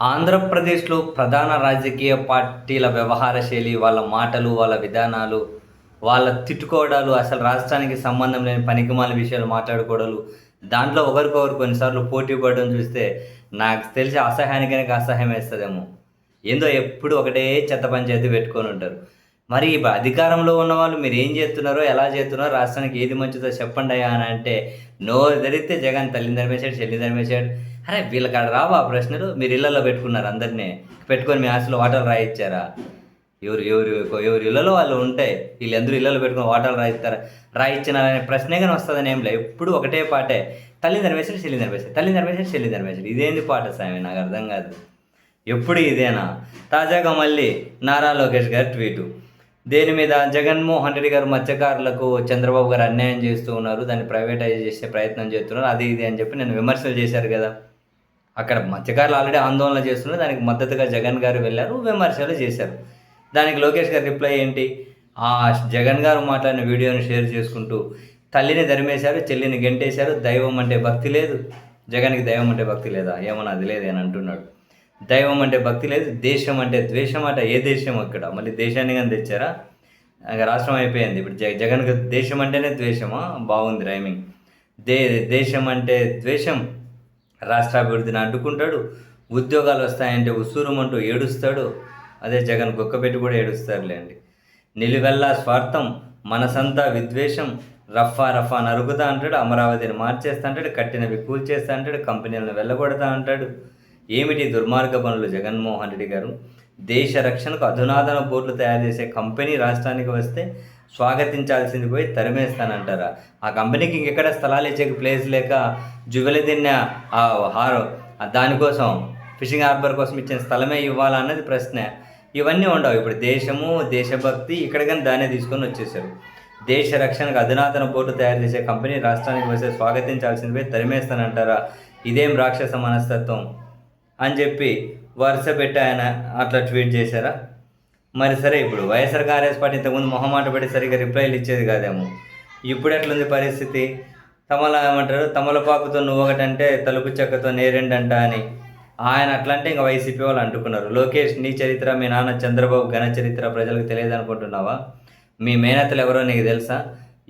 ఆంధ్రప్రదేశ్‌లో ప్రధాన రాజకీయ పార్టీల వ్యవహార శైలి, వాళ్ళ మాటలు, వాళ్ళ విధానాలు, వాళ్ళ తిట్టుకోవడాలు, అసలు రాష్ట్రానికి సంబంధం లేని పనికిమాలిన విషయాలు మాట్లాడుకోవడాలు, దాంట్లో ఒకరికొకరు కొన్నిసార్లు పోటీ పడడం చూస్తే నాకు తెలిసి అసహ్యానికైనా అసహ్యం వేస్తదేమో. ఏందో ఎప్పుడు ఒకటే చెత్త పంచాయతీ పెట్టుకొనుంటారు. మరి అధికారంలో ఉన్నవాళ్ళు మీరేం జేస్తున్నారో, ఎలా జేస్తున్నారో, రాష్ట్రానికి ఏది మంచిదో చెప్పండయ్యా అని అంటే, నోరు తెరిస్తే జగన్ తల్లిని తరిమేసాడు, చెల్లిని తరిమేసాడు. అరే! వీళ్ళకాడ రావా ఆ ప్రశ్నలు? మీరు ఇళ్లల్లో పెట్టుకున్నారు అందరిని. పెట్టుకొని మీ ఆస్తులో వాటాలు రాయిచ్చారా? ఎవరి ఇళ్లలో వాళ్ళు ఉంటాయి. వీళ్ళందరూ ఇళ్లలో పెట్టుకొని వాటాలు రాయిస్తారా? రాయిచ్చినారనే ప్రశ్నే గాని వస్తదని ఏం లే. ఎప్పుడు ఒకటే పాటే. తల్లిని తరిమేసాడు, చెల్లిని తరిమేసాడు. తల్లిని తరిమేసాడు, చెల్లిని తరిమేసాడు. ఇదేంది పాట స్వామి నాకు అర్థం కాదు. ఎప్పుడు ఇదేనా? తాజాగా మళ్ళీ నారా లోకేష్ గారి ట్వీటు. దేని మీద? జగన్మోహన్ రెడ్డి గారు మత్స్యకారులకు చంద్రబాబు గారు అన్యాయం చేస్తూ ఉన్నారు. దాన్ని ప్రైవేటైజ్ చేసే ప్రయత్నం చేస్తున్నారు. అది ఇది అని చెప్పి నేను విమర్శలు చేశారు కదా! అక్కడ మత్స్యకారులు ఆల్రెడీ ఆందోళన చేస్తున్నారు. దానికి మద్దతుగా జగన్ గారు వెళ్లారు. విమర్శలు చేశారు. దానికి లోకేష్ గారి రిప్లై ఏంటి? ఆ జగన్ గారు మాట్లాడిన వీడియోని షేర్ చేసుకుంటూ తల్లిని ధరిమేశారు, చెల్లిని గెంటేశారు. దైవం అంటే భక్తి లేదు. జగన్‌కి దైవం అంటే భక్తి లేదా? ఏమో అది లేదు అని అంటున్నాడు. దైవం అంటే భక్తి లేదు. దేశం అంటే ద్వేషం అట. ఏ దేశం అక్కడ? మళ్ళీ దేశాన్ని గాని తెచ్చారా? రాష్ట్రం అయిపోయింది. ఇప్పుడు జగన్‌కి దేశం అంటేనే ద్వేషమా? బాగుంది రైమింగ్. దేశం అంటే ద్వేషం. రాష్ట్రాభివృద్ధిని అడ్డుకుంటాడు. ఉద్యోగాలు వస్తాయంటే ఉస్సురుమంటూ ఏడుస్తాడు. అదే జగన్ గుక్కపెట్టి కూడా ఏడుస్తారులేండి. నిలువెల్లా స్వార్థం, మనసంతా విద్వేషం, రఫా రఫా నరుగుతా అంటాడు. అమరావతిని మార్చేస్తా అంటాడు. కట్టినవి కూల్చేస్తా అంటాడు. కంపెనీలను వెళ్ళగొడతా అంటాడు. ఏమిటి దుర్మార్గ పనులు జగన్మోహన్ రెడ్డి గారు? దేశ రక్షణకు అధునాతన బోట్లు తయారు చేసే కంపెనీ రాష్ట్రానికి వస్తే స్వాగతించాల్సింది పోయి తరిమేస్తానంటారా? ఆ కంపెనీకి ఇంకెక్కడ స్థలాలు ఇచ్చే ప్లేస్ లేక జువెలదిన్న దానికోసం ఫిషింగ్ హార్బర్ కోసం ఇచ్చిన స్థలమే ఇవ్వాలన్నది ప్రశ్న. ఇవన్నీ ఉండవు. ఇప్పుడు దేశము, దేశభక్తి ఇక్కడ కానీ దాన్నే తీసుకొని వచ్చేసారు. దేశ రక్షణకు అధునాతన బోట్లు తయారు చేసే కంపెనీ రాష్ట్రానికి వస్తే స్వాగతించాల్సింది పోయి తరిమేస్తానంటారా? ఇదేం రాక్షస మనస్తత్వం అని చెప్పి వరుస పెట్టి ఆయన అట్లా ట్వీట్ చేశారా? మరి సరే, ఇప్పుడు వైఎస్ఆర్ కాంగ్రెస్ పార్టీ ఇంతకుముందు మొహమాట పెట్టి సరిగ్గా రిప్లైలు ఇచ్చేది కాదేమో. ఇప్పుడు ఎట్లుంది పరిస్థితి? ఏమంటారు, తమలపాకుతో నువ్వు ఒకటంటే తలుపు చెక్కతో నేరెండంట అని ఆయన అట్లంటే ఇంకా వైసీపీ వాళ్ళు అంటుకున్నారు. లోకేష్, నీ చరిత్ర, మీ నాన్న చంద్రబాబు ఘన చరిత్ర ప్రజలకు తెలియదు అనుకుంటున్నావా? మీ మేనత్తలు ఎవరో నీకు తెలుసా?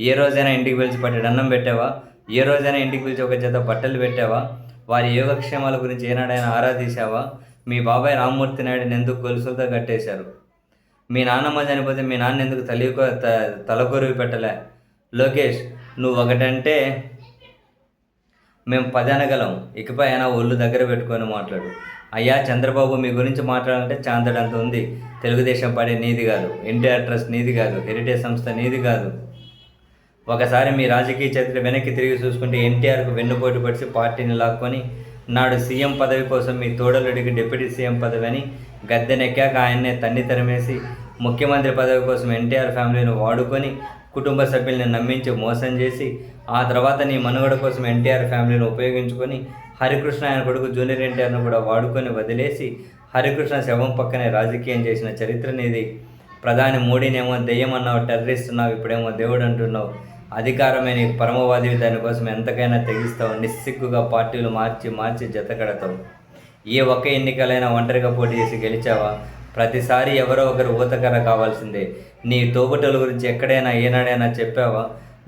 ఏ రోజైనా ఇంటికి పిలిచి పట్టెడు అన్నం పెట్టావా? ఏ రోజైనా ఇంటికి పిలిచి ఒక జత బట్టలు పెట్టావా? వారి యోగక్షేమాల గురించి ఏనాడైనా ఆరా తీసావా? మీ బాబాయ్ రామ్మూర్తి నాయుడిని ఎందుకు గొలుసులతో కట్టేశారు? మీ నాన్నమ్మ చనిపోతే మీ నాన్న ఎందుకు తలకొరివి పెట్టలే? లోకేష్, నువ్వు ఒకటంటే మేము 10 అనగలం. ఇకపై అయినా ఒళ్ళు దగ్గర పెట్టుకొని మాట్లాడు. అయ్యా చంద్రబాబు, మీ గురించి మాట్లాడాలంటే చాంతడంత ఉంది. తెలుగుదేశం పార్టీ నీది కాదు. ఎన్టీఆర్ ట్రస్ట్ నీది కాదు. హెరిటేజ్ సంస్థ నీది కాదు. ఒకసారి మీ రాజకీయ చరిత్ర వెనక్కి తిరిగి చూసుకుంటే ఎన్టీఆర్కు వెన్నుపోటు పడిచి పార్టీని లాక్కొని నాడు సీఎం పదవి కోసం మీ తోడలుడికి డిప్యూటీ సీఎం పదవి అని గద్దెనెక్కాక ఆయన్నే తన్ని తరిమేసి ముఖ్యమంత్రి పదవి కోసం ఎన్టీఆర్ ఫ్యామిలీని వాడుకొని కుటుంబ సభ్యుల్ని నమ్మించి మోసం చేసి ఆ తర్వాత నీ మనుగడ కోసం ఎన్టీఆర్ ఫ్యామిలీని ఉపయోగించుకొని హరికృష్ణ ఆయన కొడుకు జూనియర్ ఎన్టీఆర్ను కూడా వాడుకొని వదిలేసి హరికృష్ణ శవం పక్కనే రాజకీయం చేసిన చరిత్ర నీది. ప్రధాని మోడీనేమో దెయ్యం అన్నావు, టెర్రరిస్ట్ అన్నావు, ఇప్పుడేమో దేవుడు అంటున్నావు. అధికారమే నీకు పరమవాదివి, దానికోసం ఎంతకైనా తెగిస్తావు. నిస్సిగ్గుగా పార్టీలు మార్చి జతకడతావు. ఏ ఒక్క ఎన్నికలైనా ఒంటరిగా పోటీ చేసి గెలిచావా? ప్రతిసారి ఎవరో ఒకరు ఊతకర్ర కావాల్సిందే. నీ తోబుట్టుల గురించి ఎక్కడైనా ఏనాడైనా చెప్పావా?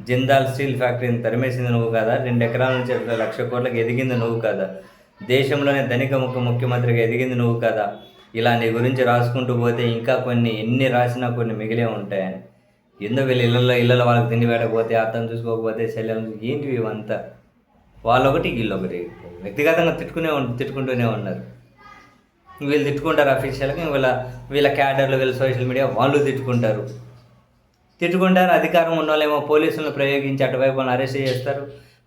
జిందాల్ స్టీల్ ఫ్యాక్టరీని తరిమేసింది నువ్వు కాదా? 2 ఎకరాల నుంచి 1,00,000 కోట్లకు ఎదిగింది నువ్వు కాదా? దేశంలోనే ధనిక ముఖ్యమంత్రిగా ఎదిగింది నువ్వు కాదా? ఇలా నీ గురించి రాసుకుంటూ పోతే ఇంకా ఎన్ని రాసినా కొన్ని మిగిలే ఉంటాయని. ఎందుకు వీళ్ళు ఇళ్ళలో వాళ్ళకి తిండి పెట్టకపోతే, అర్థం చూసుకోకపోతే, శల్యం ఏంటివి ఇవంతా? వాళ్ళొకటి వీళ్ళొకటి వ్యక్తిగతంగా తిట్టుకుంటూనే ఉన్నారు. వీళ్ళు తిట్టుకుంటారు అఫీషియల్గా, వీళ్ళ క్యాడర్లు, వీళ్ళ సోషల్ మీడియా వాళ్ళు తిట్టుకుంటారు. అధికారం ఉన్న వాళ్ళేమో పోలీసులను ప్రయోగించి అటువైపు వాళ్ళని అరెస్ట్ చేస్తారు.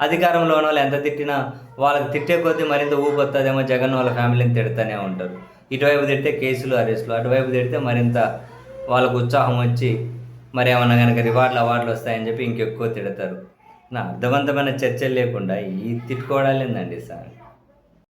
అధికారంలో ఉన్న వాళ్ళు ఎంత తిట్టినా వాళ్ళకి తిట్టే కొద్దీ మరింత ఊపొస్తుందేమో జగన్ వాళ్ళ ఫ్యామిలీని తిడుతూనే ఉంటారు. ఇటువైపు తిడితే కేసులు, అరెస్టులు, అటువైపు తిడితే మరింత వాళ్ళకు ఉత్సాహం వచ్చి మరి ఏమన్నా కనుక అవార్డులు వస్తాయని చెప్పి ఇంకెక్కువ తిడతారు. నా అర్థవంతమైన చర్చలు లేకుండా ఈ తిట్టుకోవడాలు ఏందండి సార్?